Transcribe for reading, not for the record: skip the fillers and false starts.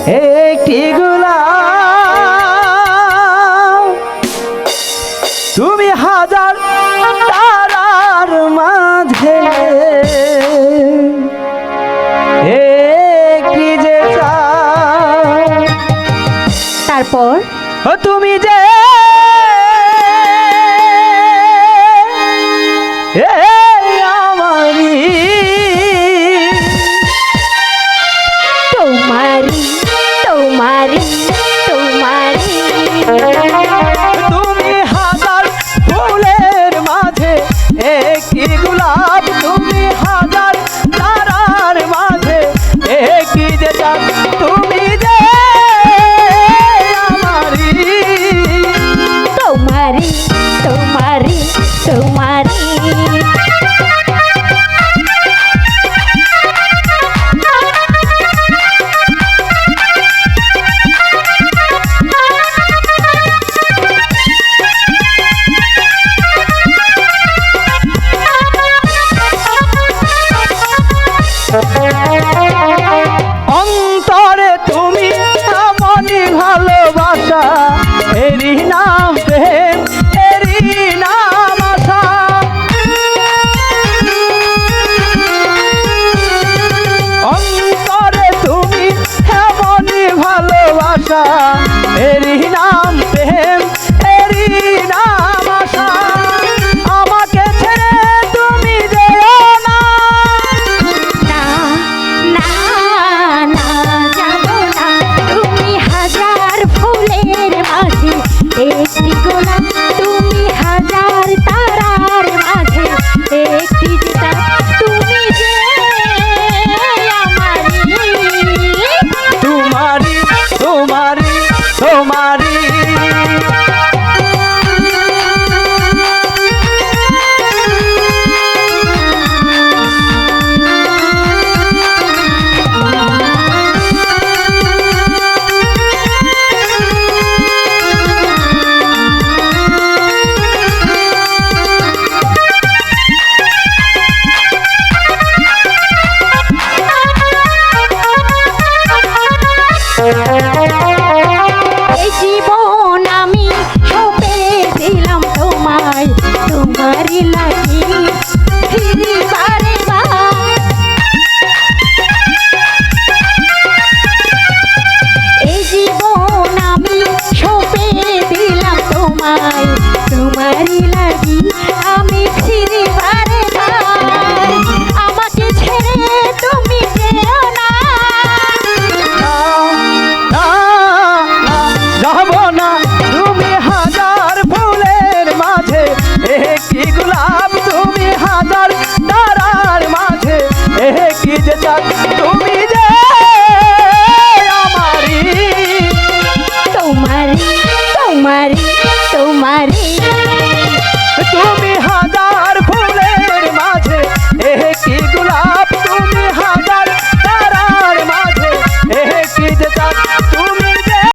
একটি গোলাপ তুমি হাজার তারার মাঝে একটি যে চাঁদ। তারপর তুমি যে আমারি তোমারি তোমারি তোমারি তুমি হাজার ফুলের মাঝে একটি গোলাপ তুমি হাজার তারার মাঝে একটি যে চাঁদ। তুমি যে আমারি তোমারি তোমারি তোমারি অন্তরে তুমি এমনই ভালোবাসা এরই নাম প্রেম এরই নাম আশা। অন্তরে তুমি এমনই ভালোবাসা এরই নাম প্রেম এরই নাম আশা। আমাকে ছেড়ে তুমি যেও না, না না না যাবো না। তুমি হাজার ফুলের মাঝে একটি গোলাপ তুমি হাজার তারার মাঝে একটি জিতা। তুমি যে আমারি তোমারি তোমারি তোমারি এই জীবন আমি সঁপে দিলাম তোমায় তোমারই লাগি ফিরিবারে বার। এই জীবন আমি সঁপে দিলাম তোমায় তোমারই